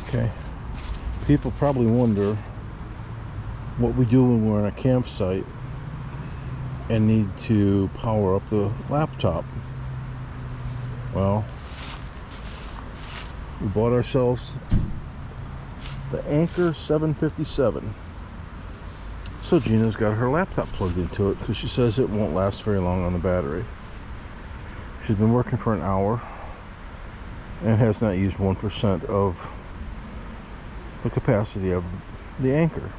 Okay. People probably wonder what we do when we're on a campsite and need to power up the laptop. Well, we bought ourselves the Anker 757. So Gina's got her laptop plugged into it because she says it won't last very long on the battery. She's been working for an hour and has not used 1% of the capacity of the Anker.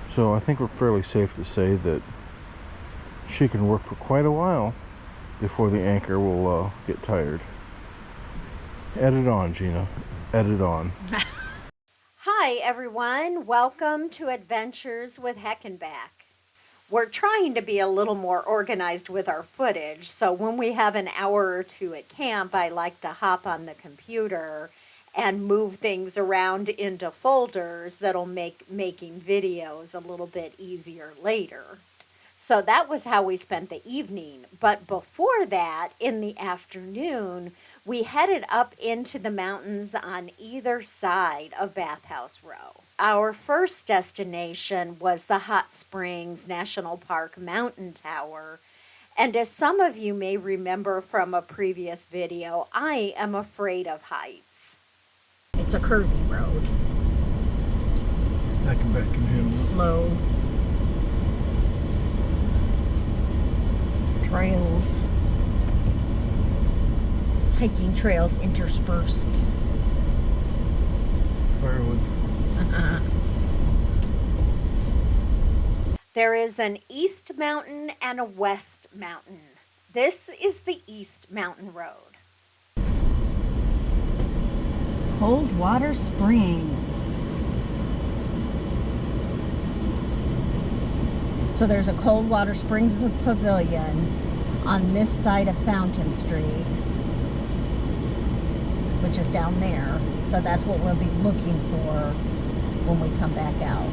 So I think we're fairly safe to say that she can work for quite a while before the Anker will get tired. Add it on, Gina. Add it on. Hi everyone, welcome to Adventures with Heckenback. We're trying to be a little more organized with our footage, so when we have an hour or two at camp, I like to hop on the computer and move things around into folders that'll make making videos a little bit easier later. So that was how we spent the evening. But before that, in the afternoon, we headed up into the mountains on either side of Bathhouse Row. Our first destination was the Hot Springs National Park Mountain Tower. And as some of you may remember from a previous video, I am afraid of heights. It's a curvy road. Heckenback and Hills. Slow. Trails, hiking trails interspersed. Firewood. There is an East Mountain and a West Mountain. This is the East Mountain Road. Coldwater Springs. So there's a Coldwater Springs Pavilion on this side of Fountain Street, which is down there. So that's what we'll be looking for when we come back out.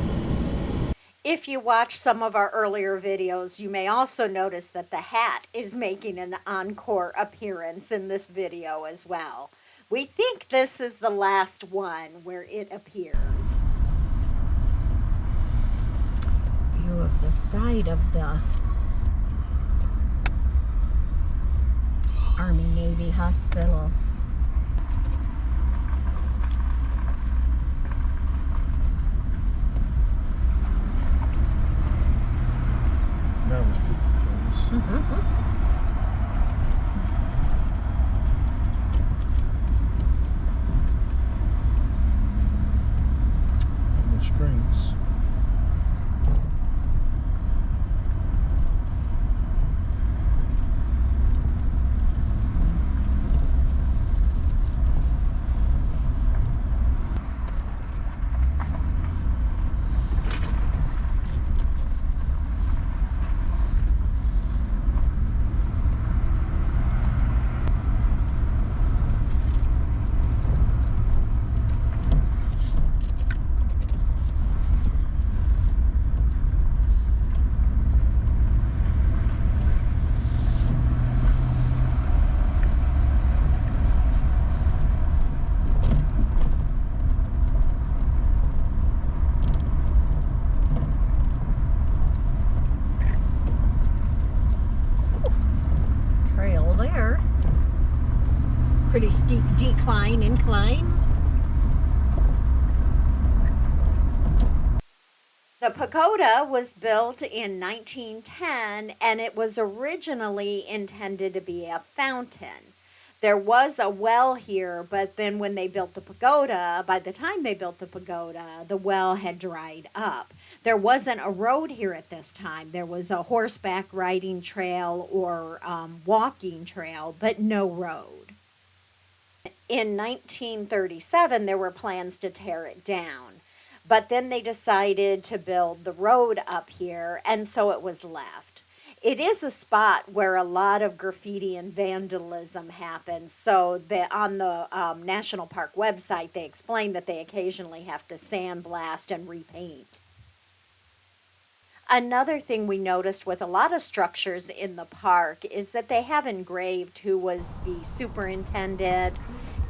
If you watch some of our earlier videos, you may also notice that the hat is making an encore appearance in this video as well. We think this is the last one where it appears. Of the side of the Army-Navy Hospital. That was beautiful. The springs. Trail there. Pretty steep incline. The pagoda was built in 1910 and it was originally intended to be a fountain. There was a well here, but then when they built the pagoda, by the time they built the pagoda, the well had dried up. There wasn't a road here at this time. There was a horseback riding trail or walking trail, but no road. In 1937, there were plans to tear it down. But then they decided to build the road up here, and so it was left. It is a spot where a lot of graffiti and vandalism happens. So on the National Park website, they explain that they occasionally have to sandblast and repaint. Another thing we noticed with a lot of structures in the park is that they have engraved who was the superintendent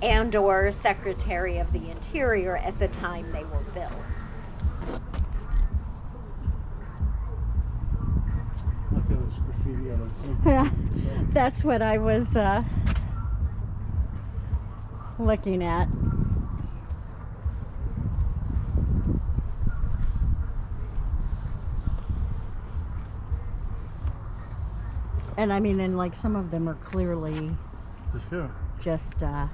and or Secretary of the Interior at the time they were built. Look at this graffiti on a Yeah, that's what I was looking at. And I mean, and like some of them are clearly yeah. just, I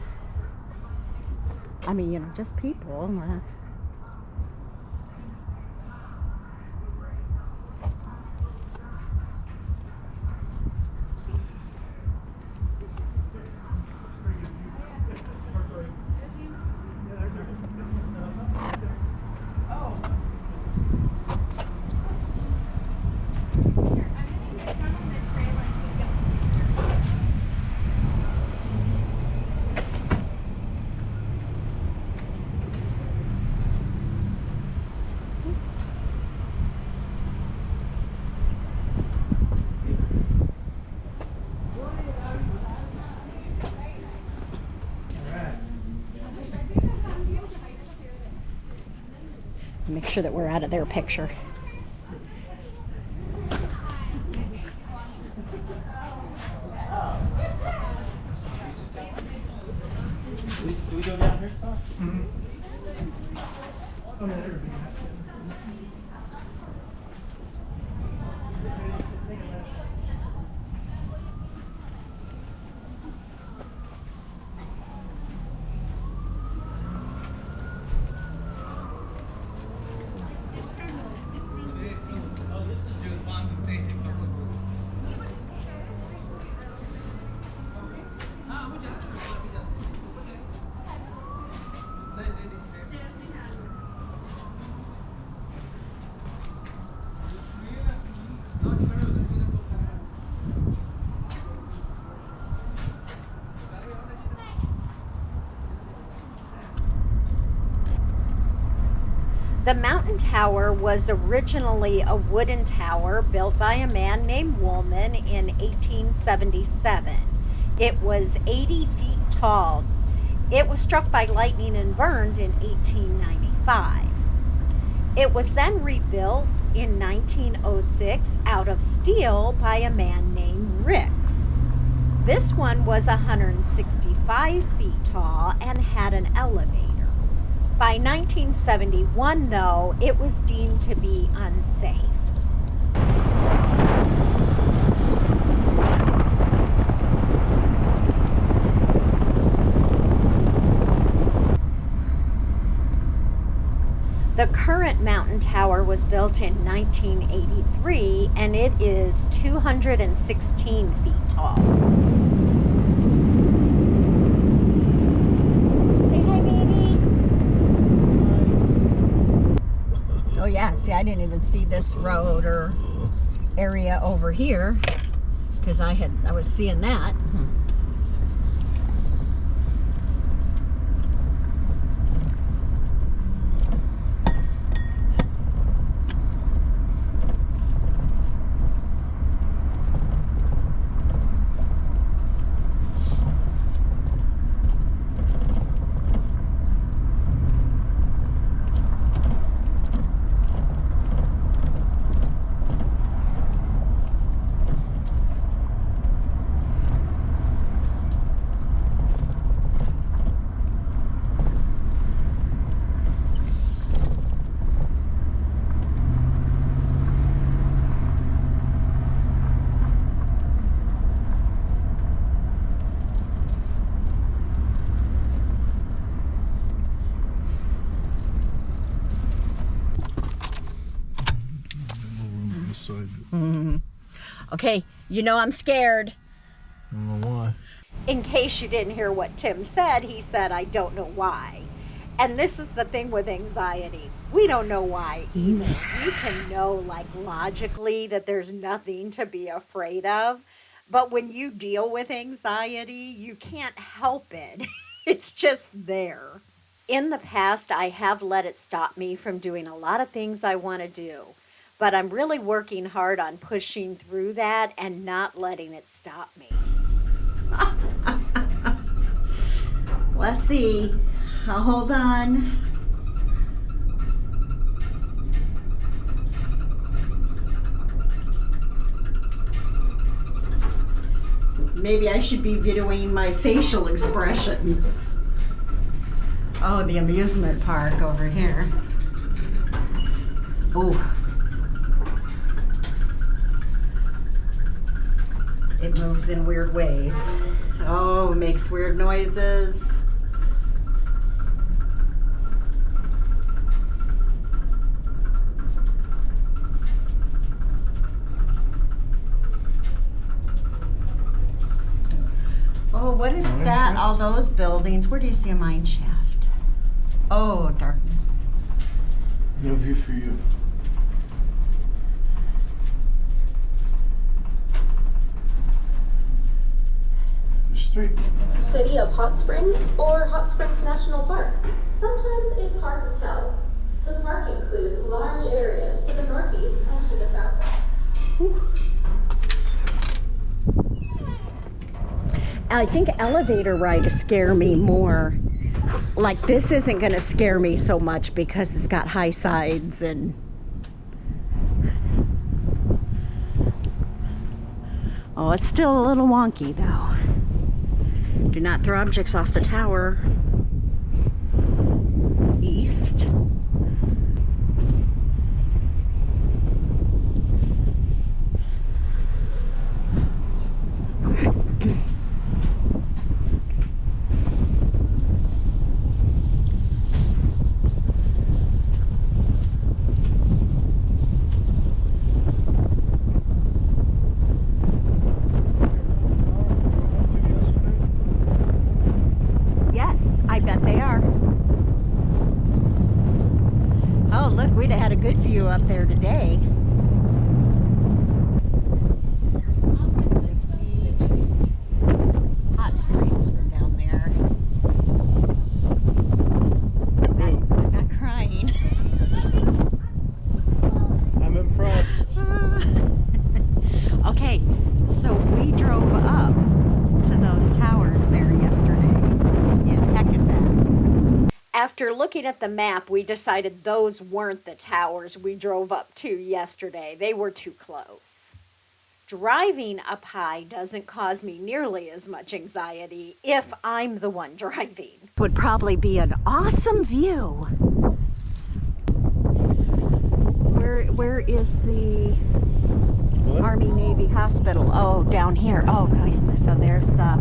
mean, you know, just people. Make sure that we're out of their picture. Do we go down here? The Mountain Tower was originally a wooden tower built by a man named Woolman in 1877. It was 80 feet tall. It was struck by lightning and burned in 1895. It was then rebuilt in 1906 out of steel by a man named Ricks. This one was 165 feet tall and had an elevator. By 1971, though, it was deemed to be unsafe. The current mountain tower was built in 1983 and it is 216 feet tall. Say hi, baby. Oh yeah, see, I didn't even see this road or area over here because I was seeing that. Okay, you know I'm scared. I don't know why. In case you didn't hear what Tim said, he said, I don't know why. And this is the thing with anxiety. We don't know why either. We can know, like, logically that there's nothing to be afraid of. But when you deal with anxiety, you can't help it. It's just there. In the past, I have let it stop me from doing a lot of things I want to do. But I'm really working hard on pushing through that and not letting it stop me. Well, Let's see. I'll hold on. Maybe I should be videoing my facial expressions. Oh, the amusement park over here. Oh. It moves in weird ways. Oh, it makes weird noises. Oh, what is Mine that? shaft? All those buildings. Where do you see a mine shaft? Oh, darkness. No view for you. There's 3. City of Hot Springs or Hot Springs National Park. Sometimes it's hard to tell. The park includes large areas to the northeast and to the southwest. I think elevator rides scare me more. Like this isn't going to scare me so much because it's got high sides and oh, it's still a little wonky though. Do not throw objects off the tower. East. Yes, I bet they are. Oh, look, we'd have had a good view up there today. Hot springs from down there. I'm not crying. I'm impressed. Okay, so we drove up to those towers there yesterday in Heckenback. After looking at the map, we decided those weren't the towers we drove up to yesterday. They were too close. Driving up high doesn't cause me nearly as much anxiety if I'm the one driving. Would probably be an awesome view. Where is the What? Army Navy Hospital? Oh, down here. Oh, okay. So there's the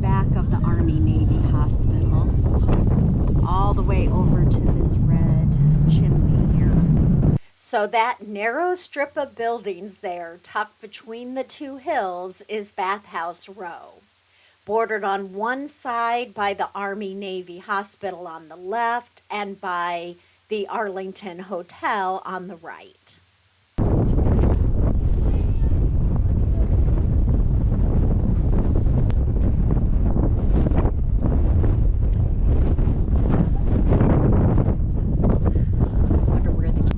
back of the Army Navy Hospital. All the way over to this red chimney here. So that narrow strip of buildings there, tucked between the two hills, is Bathhouse Row. Bordered on one side by the Army Navy Hospital on the left and by the Arlington Hotel on the right. Wonder where the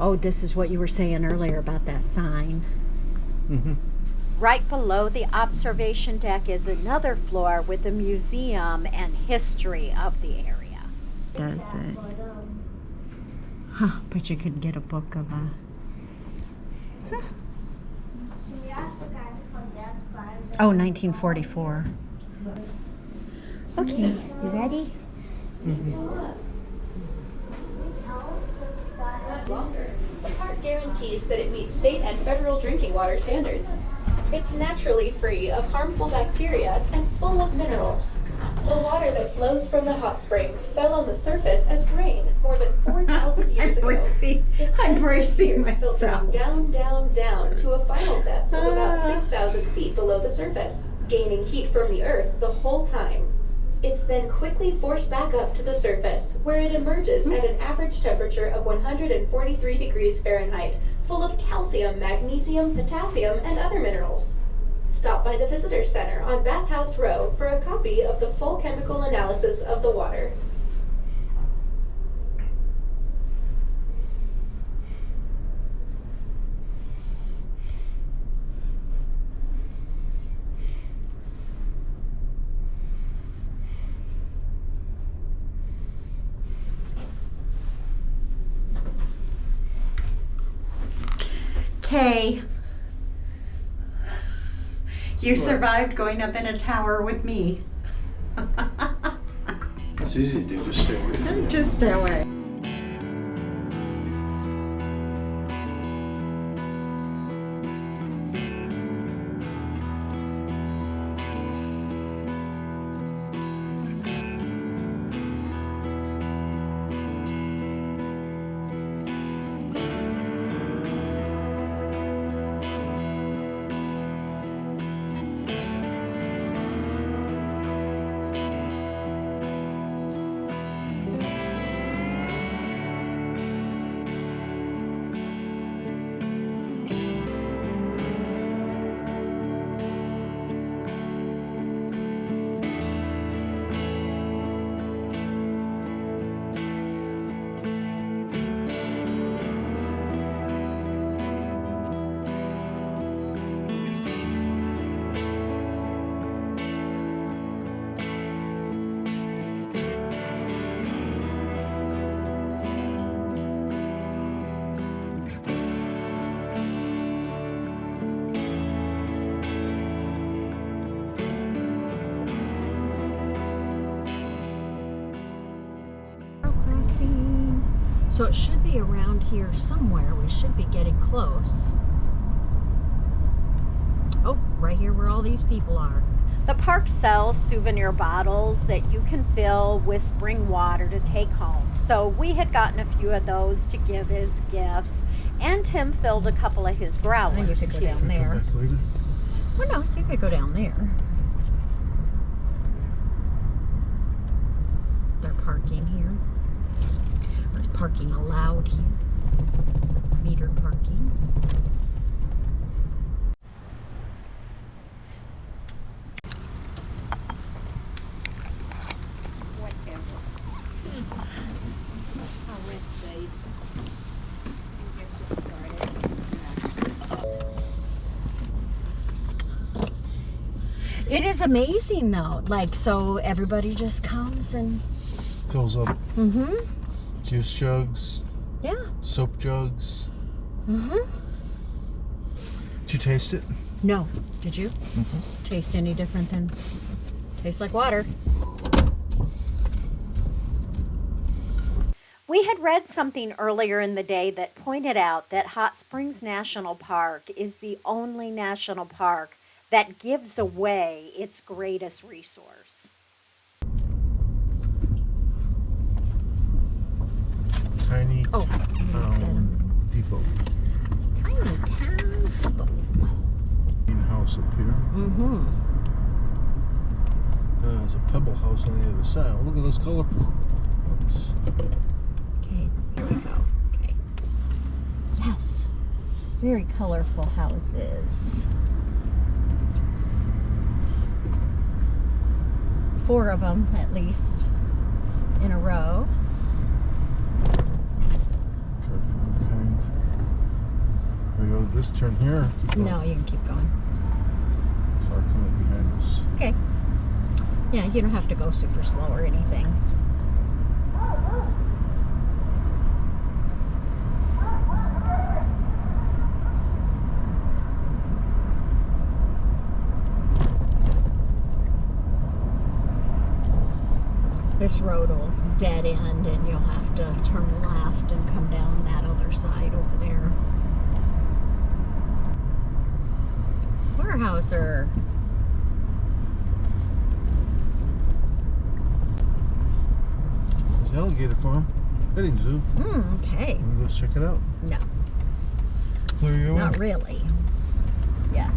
Oh, this is what you were saying earlier about that sign. Right below the observation deck is another floor with a museum and history of the area. Does it? Huh, but you could get a book of a... Oh, 1944. Okay, you ready? The park guarantees that it meets state and federal drinking water standards. It's naturally free of harmful bacteria and full of minerals. The water that flows from the hot springs fell on the surface as rain more than 4,000 years ago. I'm bracing Filtering myself. down, down, down to a final depth of about 6,000 feet below the surface, gaining heat from the earth the whole time. It's then quickly forced back up to the surface, where it emerges at an average temperature of 143 degrees Fahrenheit, full of calcium, magnesium, potassium, and other minerals. Stop by the Visitor Center on Bathhouse Row for a copy of the full chemical analysis of the water. Kay, you survived going up in a tower with me. It's easy to do, just stay away from you. Just stay away. So it should be around here somewhere. We should be getting close. Oh, right here where all these people are. The park sells souvenir bottles that you can fill with spring water to take home. So we had gotten a few of those to give as gifts, and Tim filled a couple of his growlers You could go too. down there. Come back later. Well, no, you could go down there. They're parking here. Or parking allowed here. Metered parking. It is amazing though. Like, so everybody just comes and Fills up mm-hmm. juice jugs, Yeah. soap jugs. Mm-hmm. Did you taste it? No. Did you? Taste any different than tastes like water? We had read something earlier in the day that pointed out that Hot Springs National Park is the only national park that gives away its greatest resource. Tiny Oh. town depot. Tiny town. Greenhouse up here. Mm-hmm. There's a pebble house on the other side. Oh, look at those colorful ones. Okay, there we go. Okay. Yes. Very colorful houses. 4 of them, at least, in a row. Okay. We go this turn here. Keep going. No, you can keep going. Car coming behind us. Okay. Yeah, you don't have to go super slow or anything. This road will dead end and you'll have to turn left and come down that other side over there. Weyerhaeuser. There's an alligator farm. Petting zoo. Okay. Want to go check it out? No, Clear your way. not really. Yes.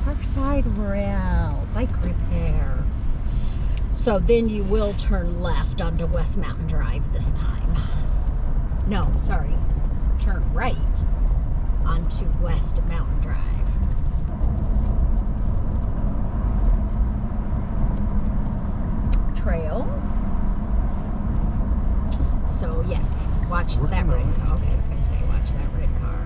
Parkside Rail, bike repair. So then you will turn left onto West Mountain Drive this time. No, sorry. Turn right onto West Mountain Drive. Trail. So yes, watch Working that red on it. car. Okay, I was gonna say watch that red car.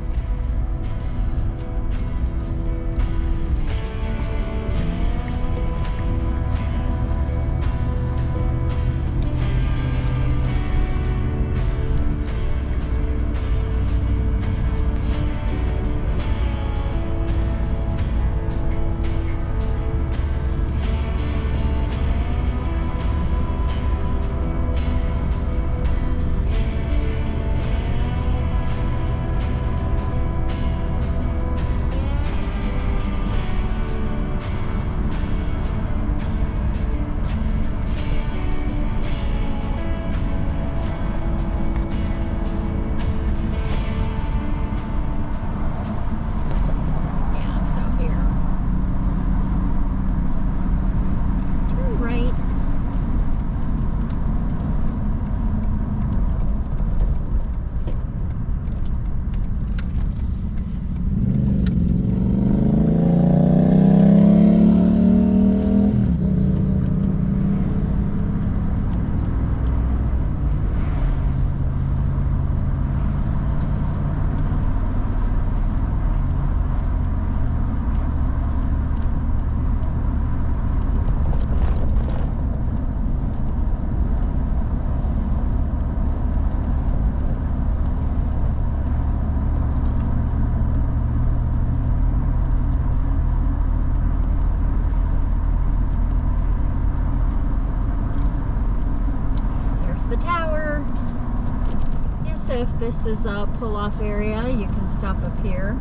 This is a pull-off area. You can stop up here.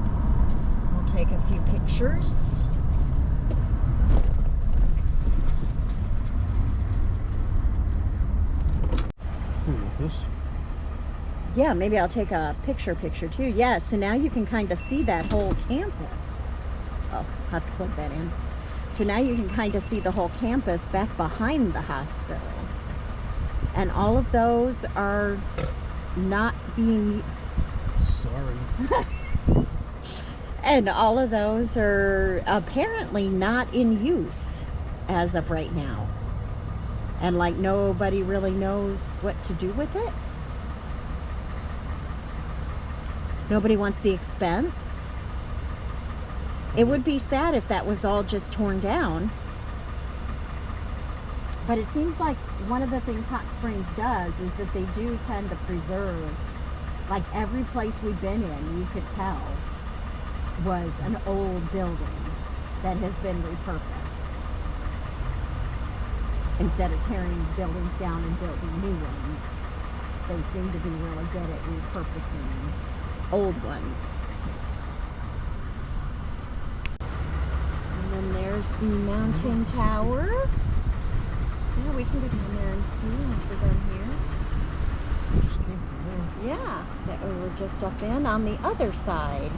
We'll take a few pictures. This? Yeah, maybe I'll take a picture too. Yeah, so now you can kind of see that whole campus. Oh, I'll have to plug that in. So now you can kind of see the whole campus back behind the hospital. And all of those are not being... Sorry. And all of those are apparently not in use as of right now. And like nobody really knows what to do with it. Nobody wants the expense. It would be sad if that was all just torn down. But it seems like one of the things Hot Springs does is that they do tend to preserve, like every place we've been in, you could tell, was an old building that has been repurposed. Instead of tearing buildings down and building new ones, they seem to be really good at repurposing old ones. And then there's the mountain tower. Yeah, we can go down there and see once we're done here. Just came from there. Yeah, that we were just up in on the other side.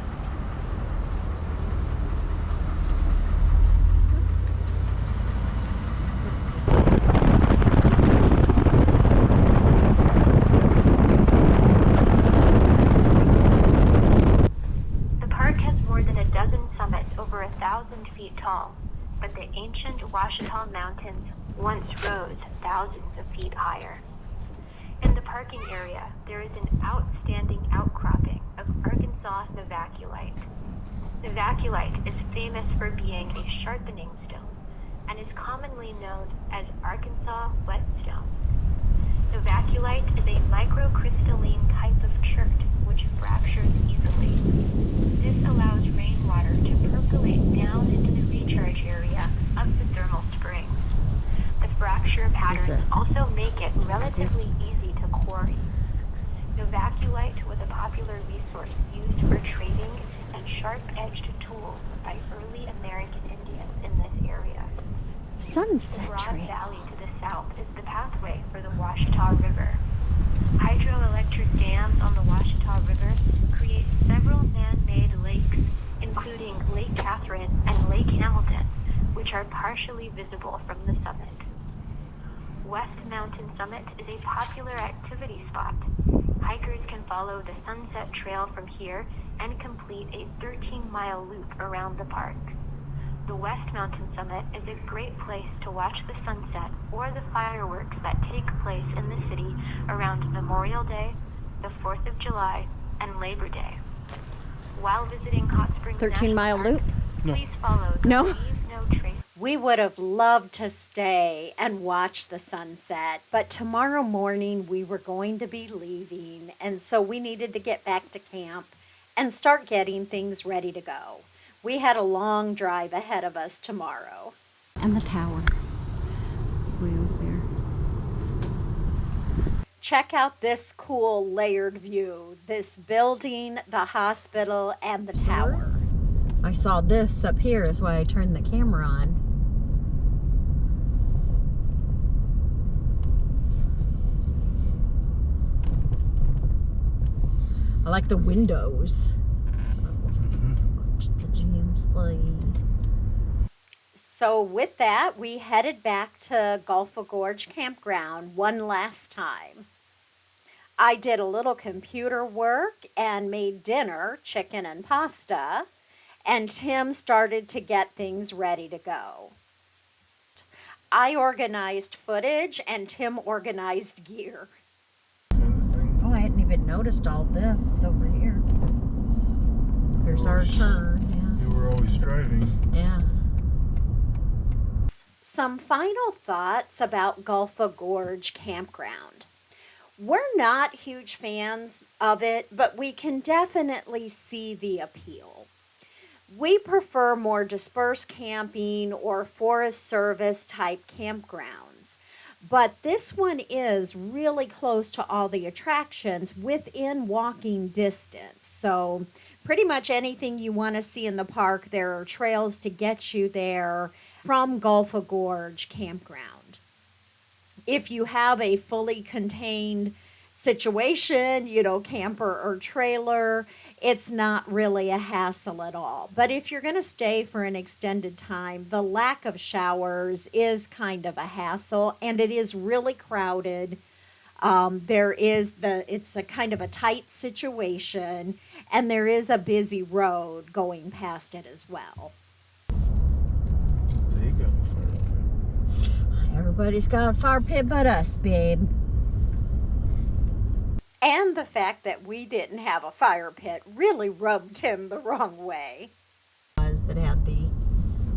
The park has more than a dozen summits over 1,000 feet tall, but the ancient Ouachita Mountains once rose thousands of feet higher. In the parking area, there is an outstanding outcropping of Arkansas novaculite. Novaculite is famous for being a sharpening stone and is commonly known as Arkansas whetstone. Novaculite is a microcrystalline type of chert which fractures easily. This allows rainwater to percolate down into the recharge area of the thermal springs. The fracture patterns also make it relatively easy to quarry. Novaculite was a popular resource used for trading and sharp-edged tools by early American Indians in this area. The Sunset broad Trail. valley to the south is the pathway for the Ouachita River. Hydroelectric dams on the Ouachita River create several man-made lakes, including Lake Catherine and Lake Hamilton, which are partially visible from the summit. West Mountain Summit is a popular activity spot. Hikers can follow the Sunset Trail from here and complete a 13-mile loop around the park. The West Mountain Summit is a great place to watch the sunset or the fireworks that take place in the city around Memorial Day, the 4th of July, and Labor Day. While visiting Hot Springs 13-mile National loop? Park, No. please follow the No. Leave No Trace. We would have loved to stay and watch the sunset, but tomorrow morning we were going to be leaving, and so we needed to get back to camp and start getting things ready to go. We had a long drive ahead of us tomorrow. And the tower. Way over there. Check out this cool layered view, this building, the hospital, and the tower. I saw this up here is why I turned the camera on. I like the windows. The James Slade. So with that, we headed back to Gulf Gorge Campground one last time. I did a little computer work and made dinner, chicken and pasta, and Tim started to get things ready to go. I organized footage and Tim organized gear. Kind of thing. Oh, I hadn't even noticed all this over here. Here's our turn. You were always driving. Yeah. Some final thoughts about Gulf Gorge Campground. We're not huge fans of it, but we can definitely see the appeal. We prefer more dispersed camping or Forest Service type campgrounds, But this one is really close to all the attractions within walking distance. So pretty much anything you want to see in the park, there are trails to get you there from Gulfa Gorge Campground. If you have a fully contained situation, camper or trailer, it's not really a hassle at all. But if you're going to stay for an extended time, the lack of showers is kind of a hassle, and it is really crowded. It's a kind of a tight situation, and there is a busy road going past it as well. They got a fire pit. Everybody's got a fire pit but us, babe. And the fact that we didn't have a fire pit really rubbed Tim the wrong way. That had the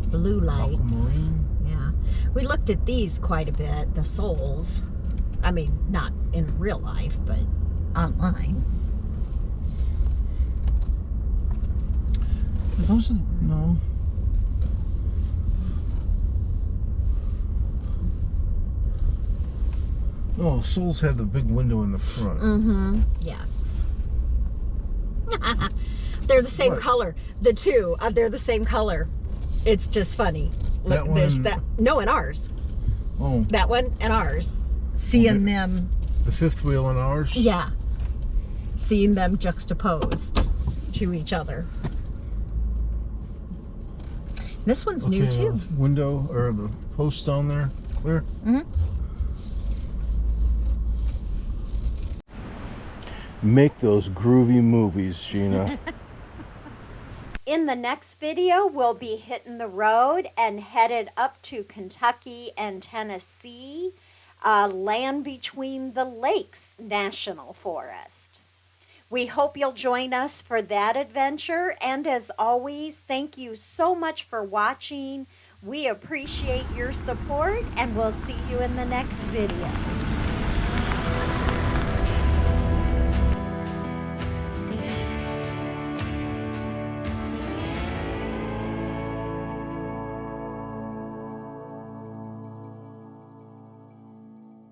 blue lights. Aquamarine. Yeah. We looked at these quite a bit, the souls. I mean, not in real life, but online. Those are, no. Oh, Souls had the big window in the front. Mm-hmm. Yes. They're the same What? color. The two, they're the same color. It's just funny. That Look, there's one- that. No, and ours. Oh, That one and ours. Seeing Okay. them, the fifth wheel in ours? yeah. Seeing them juxtaposed to each other. This one's new Okay, too. window or the post on there, clear? Mm-hmm. Make those groovy movies, Gina. In the next video, we'll be hitting the road and headed up to Kentucky and Tennessee, Land Between the Lakes National Forest. We hope you'll join us for that adventure, and as always, thank you so much for watching. We appreciate your support, and we'll see you in the next video.